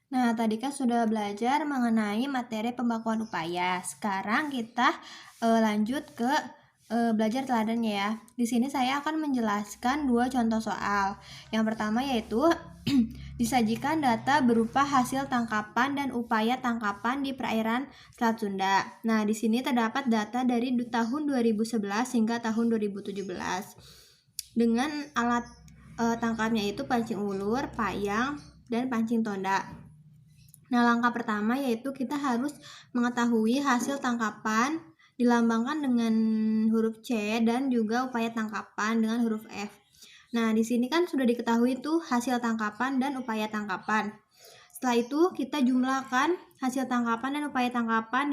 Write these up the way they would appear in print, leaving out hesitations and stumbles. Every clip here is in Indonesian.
Nah, tadi kan sudah belajar mengenai materi pembakuan upaya. Sekarang kita lanjut ke belajar teladannya ya. Di sini saya akan menjelaskan dua contoh soal. Yang pertama yaitu disajikan data berupa hasil tangkapan dan upaya tangkapan di perairan Selat Sunda. Nah, di sini terdapat data dari tahun 2011 hingga tahun 2017. Dengan alat tangkapnya itu pancing ulur, payang, dan pancing tonda. Nah, langkah pertama yaitu kita harus mengetahui hasil tangkapan dilambangkan dengan huruf C dan juga upaya tangkapan dengan huruf F. Nah, di sini kan sudah diketahui tuh hasil tangkapan dan upaya tangkapan. Setelah itu kita jumlahkan hasil tangkapan dan upaya tangkapan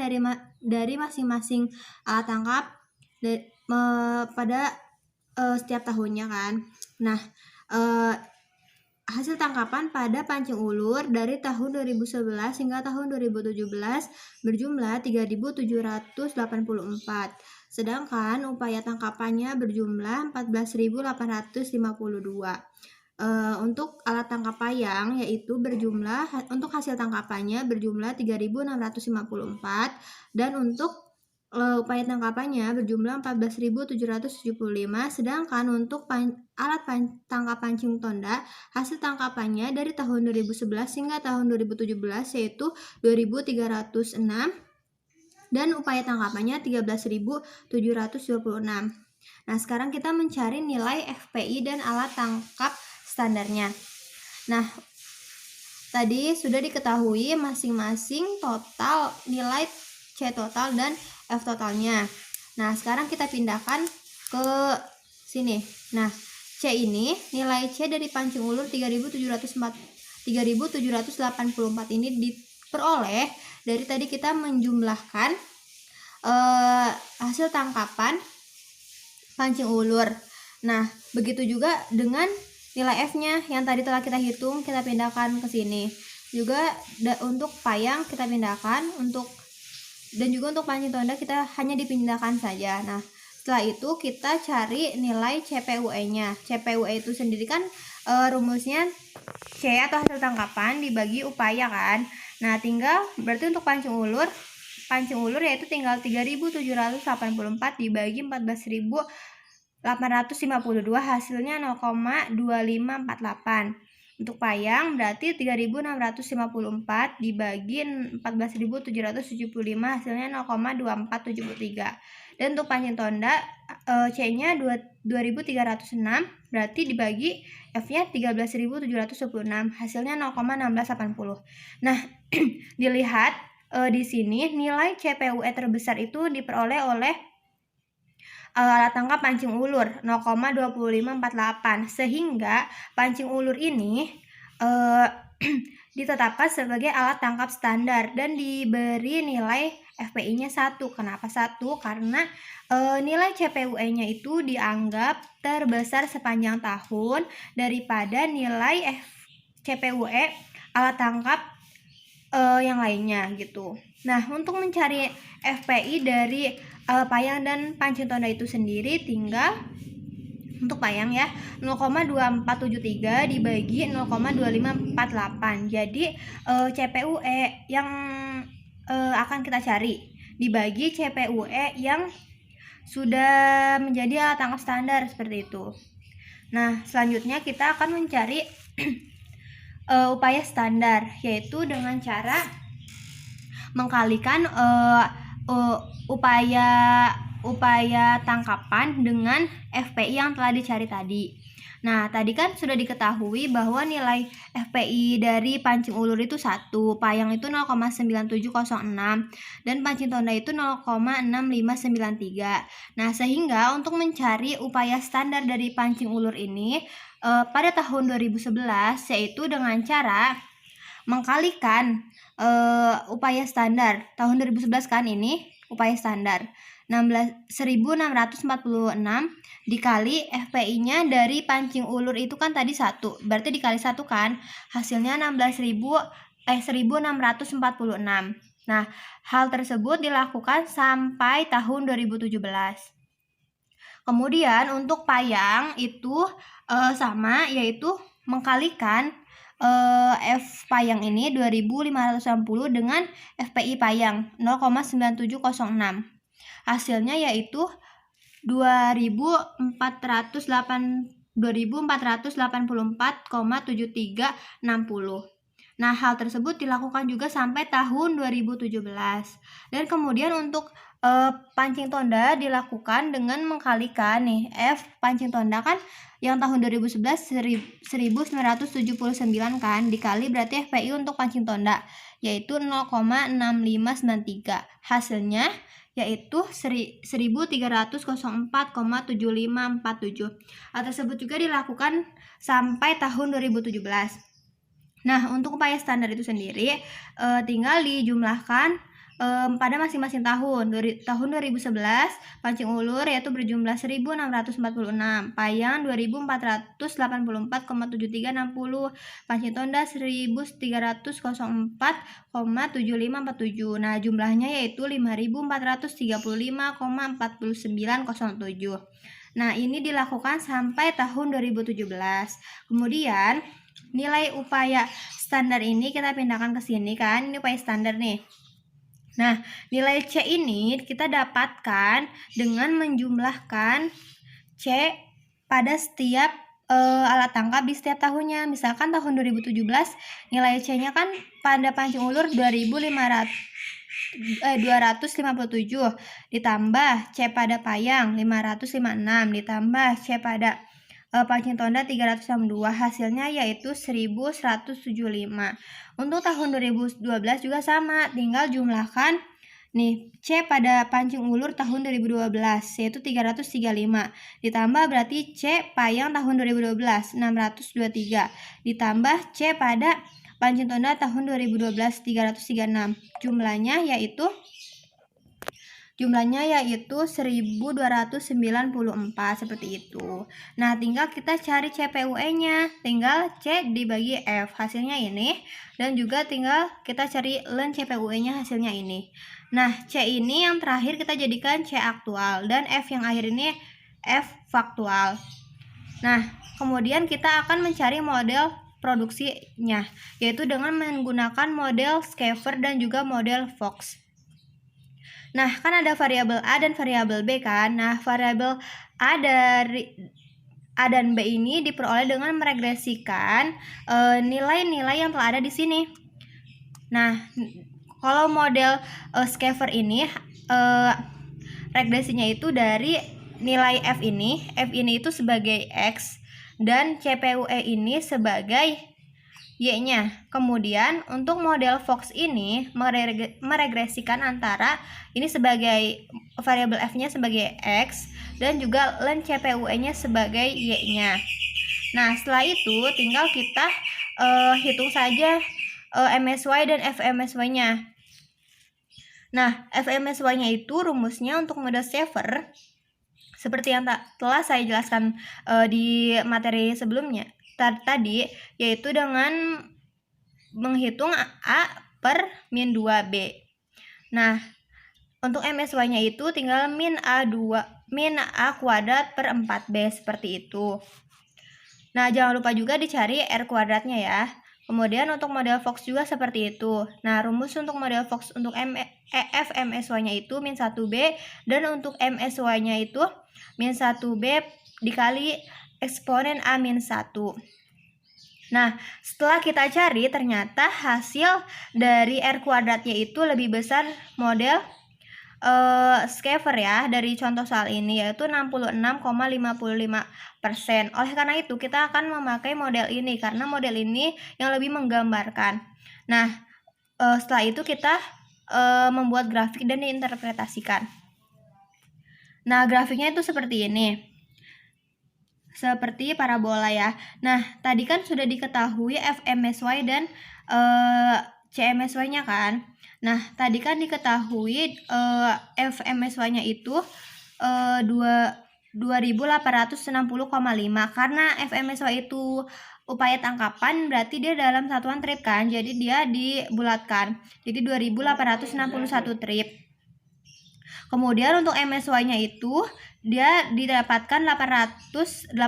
dari masing-masing alat tangkap pada setiap tahunnya kan. Nah, hasil tangkapan pada pancing ulur dari tahun 2011 hingga tahun 2017 berjumlah 3.784. Sedangkan upaya tangkapannya berjumlah 14.852. Untuk alat tangkap payang yaitu untuk hasil tangkapannya berjumlah 3.654 dan untuk upaya tangkapannya berjumlah 14.775, sedangkan untuk alat tangkap pancing tonda hasil tangkapannya dari tahun 2011 hingga tahun 2017 yaitu 2.306 dan upaya tangkapannya 13.726. Nah, sekarang kita mencari nilai FPI dan alat tangkap standarnya. Nah, tadi sudah diketahui masing-masing total nilai C total dan F totalnya. Nah, sekarang kita pindahkan ke sini. Nah, C ini, nilai C dari pancing ulur 3.784 ini diperoleh dari tadi kita menjumlahkan hasil tangkapan pancing ulur. Nah, begitu juga dengan nilai F-nya yang tadi telah kita hitung, kita pindahkan ke sini. Juga untuk payang kita pindahkan, dan juga untuk pancing tonda kita hanya dipindahkan saja. Nah, setelah itu kita cari nilai CPUE-nya. CPUE itu sendiri kan rumusnya C atau hasil tangkapan dibagi upaya kan. Nah, tinggal berarti untuk pancing ulur yaitu tinggal 3.784 dibagi 14.852 hasilnya 0,2548. Untuk payang berarti 3.654 dibagi 14.775 hasilnya 0,2473. Dan untuk pancing tonda C-nya 2.306 berarti dibagi F-nya 13.726 hasilnya 0,1680. Nah, dilihat di sini nilai CPUE terbesar itu diperoleh oleh alat tangkap pancing ulur 0,2548, sehingga pancing ulur ini ditetapkan sebagai alat tangkap standar dan diberi nilai FPI-nya 1. Kenapa 1? Karena nilai CPUE-nya itu dianggap terbesar sepanjang tahun daripada nilai CPUE alat tangkap yang lainnya gitu. Nah, untuk mencari FPI dari payang dan pancing tonda itu sendiri tinggal untuk payang ya 0,2473 dibagi 0,2548. Jadi CPUE yang akan kita cari dibagi CPUE yang sudah menjadi alat tangkap standar seperti itu. Nah, selanjutnya kita akan mencari upaya standar, yaitu dengan cara mengkalikan upaya tangkapan dengan FPI yang telah dicari tadi. Nah, tadi kan sudah diketahui bahwa nilai FPI dari pancing ulur itu 1, payang itu 0,9706, dan pancing tonda itu 0,6593. Nah, sehingga untuk mencari upaya standar dari pancing ulur ini pada tahun 2011 yaitu dengan cara mengkalikan upaya standar tahun 2011 kan ini upaya standar 1.646 dikali FPI-nya dari pancing ulur itu kan tadi 1, berarti dikali 1 kan hasilnya 1.646. Nah, hal tersebut dilakukan sampai tahun 2017. Kemudian untuk payang itu sama, yaitu mengkalikan F payang ini 2560 dengan FPI payang 0,9706. Hasilnya yaitu 2484,7360. Nah, hal tersebut dilakukan juga sampai tahun 2017. Dan kemudian untuk pancing tonda dilakukan dengan mengkalikan nih F pancing tonda kan yang tahun 2011 1979 kan, dikali berarti FPI untuk pancing tonda yaitu 0,6593. Hasilnya yaitu 1304,7547. Hal tersebut juga dilakukan sampai tahun 2017. Nah, untuk upaya standar itu sendiri tinggal dijumlahkan pada masing-masing tahun. Tahun 2011 pancing ulur yaitu berjumlah 1646, payang 2484,7360, pancing tonda 1304,7547. Nah, jumlahnya yaitu 5435,4907. Nah, ini dilakukan sampai tahun 2017. Kemudian nilai upaya standar ini kita pindahkan ke sini kan, ini upaya standar nih. Nah, nilai C ini kita dapatkan dengan menjumlahkan C pada setiap alat tangkap di setiap tahunnya. Misalkan tahun 2017 nilai C-nya kan pada pancing ulur 257 ditambah C pada payang 556 ditambah C pada pancing tonda 362, hasilnya yaitu 1175. Untuk tahun 2012 juga sama, tinggal jumlahkan nih C pada pancing ulur tahun 2012 yaitu 335 ditambah berarti C payang tahun 2012 623 ditambah C pada pancing tonda tahun 2012 336. Jumlahnya yaitu 1294 seperti itu. Nah, tinggal kita cari CPUE-nya, tinggal C dibagi F, hasilnya ini, dan juga tinggal kita cari ln CPUE-nya, hasilnya ini. Nah, C ini yang terakhir kita jadikan C aktual, dan F yang akhir ini F faktual. Nah, kemudian kita akan mencari model produksinya, yaitu dengan menggunakan model Schaeffer dan juga model Fox. Nah, kan ada variabel A dan variabel B kan. Nah, variabel A dan B ini diperoleh dengan meregresikan nilai-nilai yang telah ada di sini. Nah, kalau model Schaeffer ini regresinya itu dari nilai F ini itu sebagai X dan CPUE ini sebagai Y-nya. Kemudian untuk model Fox ini meregresikan antara ini sebagai variabel F-nya sebagai X dan juga ln CPUE-nya sebagai Y-nya. Nah, setelah itu tinggal kita hitung saja MSY dan FMSY-nya. Nah, FMSY-nya itu rumusnya untuk model Schaeffer seperti yang telah saya jelaskan di materi sebelumnya tadi, yaitu dengan menghitung A per min 2B. Nah, untuk MSY-nya itu tinggal min A kuadrat per 4B seperti itu. Nah, jangan lupa juga dicari R kuadratnya ya. Kemudian untuk model Fox juga seperti itu. Nah, rumus untuk model Fox untuk FMSY-nya itu min 1B dan untuk MSY-nya itu min 1B dikali eksponen A min 1. Nah, setelah kita cari ternyata hasil dari R kuadratnya itu lebih besar model Schaeffer ya, dari contoh soal ini yaitu 66,55%. Oleh karena itu kita akan memakai model ini karena model ini yang lebih menggambarkan. Nah, setelah itu kita membuat grafik dan diinterpretasikan. Nah, grafiknya itu seperti ini, seperti parabola ya. Nah, tadi kan sudah diketahui FMSY dan CMSY-nya kan. Nah, tadi kan diketahui FMSY-nya itu 2860,5. Karena FMSY itu upaya tangkapan berarti dia dalam satuan trip kan. Jadi dia dibulatkan. Jadi 2861 trip. Kemudian untuk MSY-nya itu dia didapatkan 818,24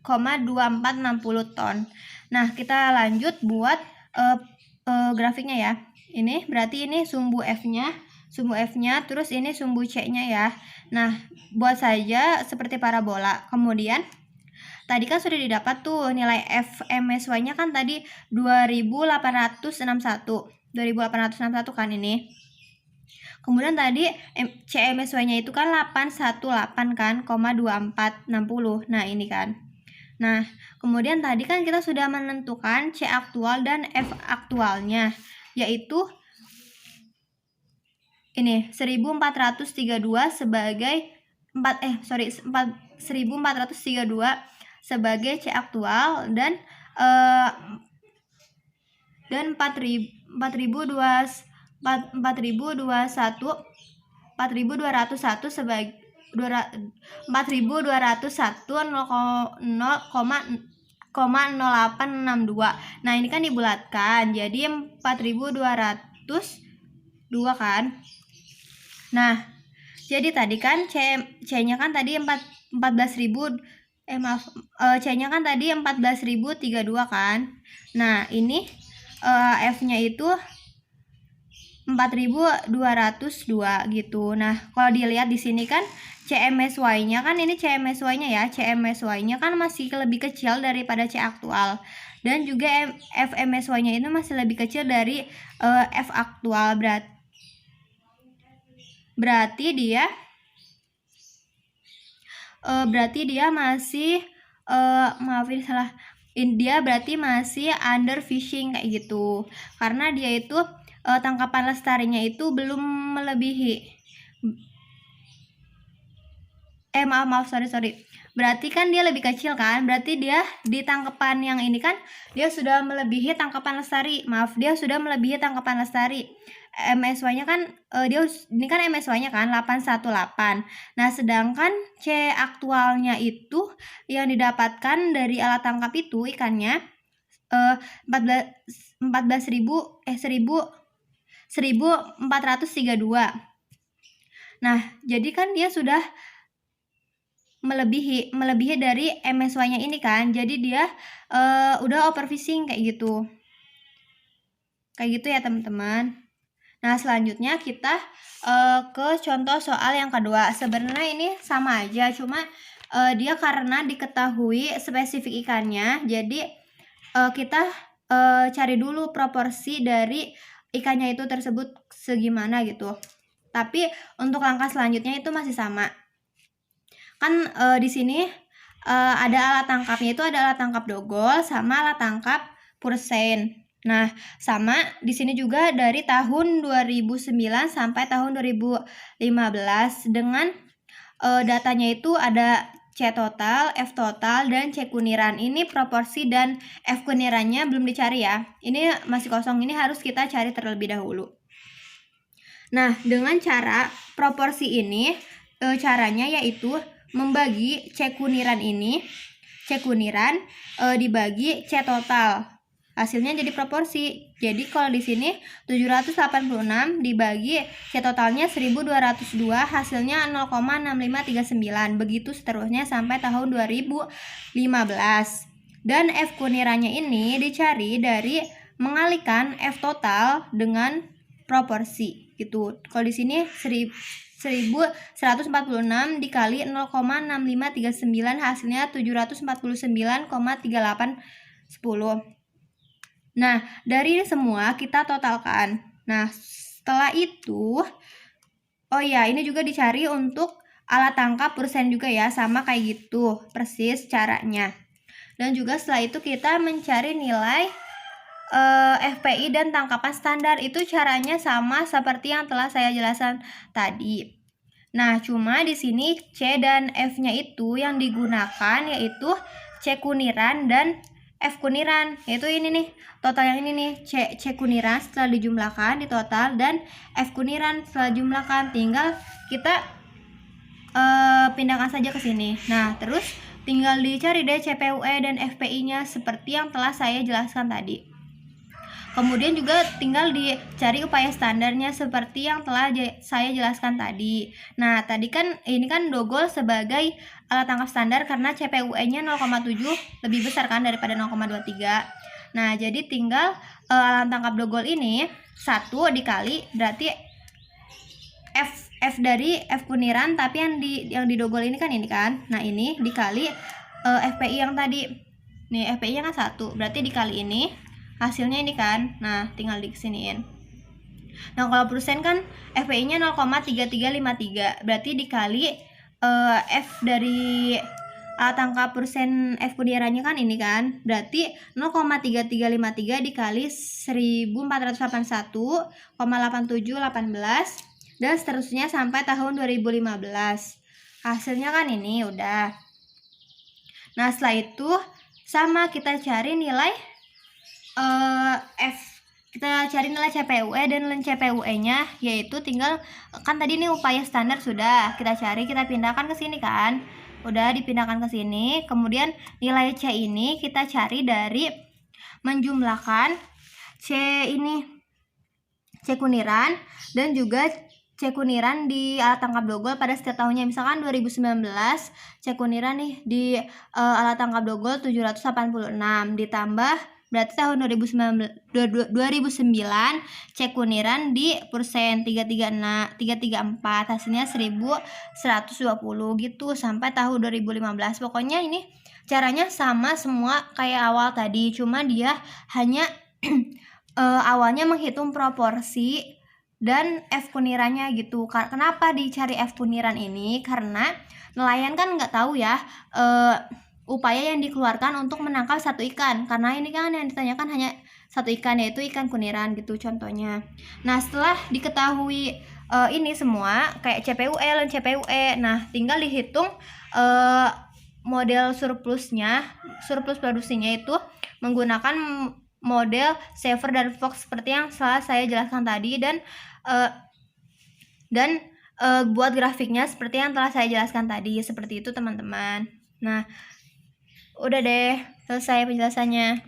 2460 ton. Nah, kita lanjut buat grafiknya ya. Ini berarti ini sumbu F-nya, terus ini sumbu C-nya ya. Nah, buat saja seperti parabola. Kemudian tadi kan sudah didapat tuh nilai FMSY-nya kan tadi 2861 kan ini. Kemudian tadi CMSY-nya itu kan 818 kan, 2460. Nah, ini kan. Nah, kemudian tadi kan kita sudah menentukan C aktual dan F aktualnya, yaitu ini 1432 sebagai 1432 sebagai C aktual dan 4201 sebagai 0,0862. Nah, ini kan dibulatkan jadi 4202 kan. Nah, jadi tadi kan C-nya kan tadi 14.000 C-nya kan tadi 14.032 kan. Nah, ini F-nya itu 4202 gitu. Nah, kalau dilihat di sini kan CMSY-nya kan ini CMSY-nya ya. CMSY-nya kan masih lebih kecil daripada C aktual. Dan juga FMSY-nya itu masih lebih kecil dari F aktual. Berarti dia masih dia berarti masih under fishing kayak gitu. Karena dia itu tangkapan lestarinya itu belum melebihi sorry. Berarti kan dia lebih kecil kan? Berarti dia di tangkapan yang ini kan dia sudah melebihi tangkapan lestari. Dia sudah melebihi tangkapan lestari. MSY-nya kan ini kan MSY-nya kan 818. Nah, sedangkan C aktualnya itu yang didapatkan dari alat tangkap itu ikannya 1432. Nah, jadi kan dia sudah melebihi dari MSY-nya ini kan. Jadi dia udah overfishing kayak gitu. Kayak gitu ya, teman-teman. Nah, selanjutnya kita ke contoh soal yang kedua. Sebenarnya ini sama aja, cuma dia karena diketahui spesifik ikannya, jadi kita cari dulu proporsi dari ikannya itu tersebut segimana gitu. Tapi untuk langkah selanjutnya itu masih sama. Kan di sini ada alat tangkapnya itu ada alat tangkap dogol sama alat tangkap pursein. Nah, sama di sini juga dari tahun 2009 sampai tahun 2015 dengan datanya itu ada C total, F total, dan C kuniran. Ini proporsi dan F kunirannya belum dicari ya. Ini masih kosong, ini harus kita cari terlebih dahulu. Nah, dengan cara proporsi ini, caranya yaitu membagi C kuniran ini, C kuniran dibagi C total. Hasilnya jadi proporsi. Jadi kalau di sini 786 dibagi C totalnya 1202, hasilnya 0,6539. Begitu seterusnya sampai tahun 2015. Dan F kunirannya ini dicari dari mengalihkan F total dengan proporsi gitu. Kalau di sini 1146 dikali 0,6539 hasilnya 749,3810. Nah, dari ini semua kita totalkan. Nah, setelah itu ini juga dicari untuk alat tangkap pursein juga ya, sama kayak gitu persis caranya. Dan juga setelah itu kita mencari nilai FPI dan tangkapan standar. Itu caranya sama seperti yang telah saya jelaskan tadi. Nah, cuma di sini C dan F-nya itu yang digunakan yaitu C kuniran dan F kuniran, yaitu ini nih, total yang ini nih, C kuniran setelah dijumlahkan di total dan F kuniran setelah dijumlahkan, tinggal kita pindahkan saja ke sini. Nah, terus tinggal dicari deh CPUE dan FPI-nya seperti yang telah saya jelaskan tadi. Kemudian juga tinggal dicari upaya standarnya seperti yang telah saya jelaskan tadi. Nah, tadi kan ini kan dogol sebagai alat tangkap standar karena CPUE-nya 0,7 lebih besar kan daripada 0,23. Nah, jadi tinggal alat tangkap dogol ini 1 dikali berarti F dari F kuniran, tapi yang di dogol ini kan ini kan. Nah, ini dikali FPI yang tadi. Nih, FPI-nya kan 1, berarti dikali ini. Hasilnya ini kan. Nah, tinggal disiniin. Nah, kalau persen kan FPI-nya 0,3353. Berarti dikali F dari alat tangkap persen F kunirannya kan ini kan. Berarti 0,3353 dikali 1481,8718 dan seterusnya sampai tahun 2015. Hasilnya kan ini udah. Nah, setelah itu sama kita cari nilai kita cari nilai CPUE dan nilai CPUE-nya, yaitu tinggal kan tadi ini upaya standar sudah kita cari, kita pindahkan ke sini kan. Udah dipindahkan ke sini. Kemudian nilai C ini kita cari dari menjumlahkan C kuniran dan juga C kuniran di alat tangkap dogol pada setiap tahunnya. Misalkan 2019 C kuniran nih di alat tangkap dogol 786 ditambah berarti tahun 2009 C kuniran di persen 334 hasilnya 1120 gitu sampai tahun 2015. Pokoknya ini caranya sama semua kayak awal tadi, cuma dia hanya awalnya menghitung proporsi dan F kunirannya gitu. Kenapa dicari F kuniran ini? Karena nelayan kan nggak tahu ya upaya yang dikeluarkan untuk menangkap satu ikan, karena ini kan yang ditanyakan hanya satu ikan, yaitu ikan kuniran gitu contohnya. Nah, setelah diketahui ini semua kayak CPUE dan CPUE, nah tinggal dihitung model surplus produksinya itu menggunakan model Shaver dan Fox seperti yang saya jelaskan tadi, dan buat grafiknya seperti yang telah saya jelaskan tadi. Seperti itu teman-teman. Nah, udah deh, selesai penjelasannya.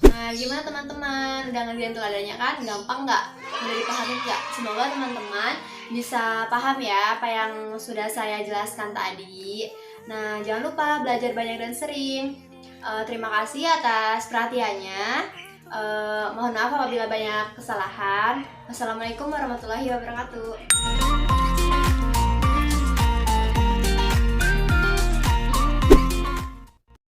Nah, gimana teman-teman? Udah ngerjain teladannya kan? Gampang nggak? Udah dipahami nggak? Semoga teman-teman bisa paham ya apa yang sudah saya jelaskan tadi. Nah, jangan lupa belajar banyak dan sering. Terima kasih atas perhatiannya. Mohon maaf apabila banyak kesalahan. Wassalamualaikum warahmatullahi wabarakatuh.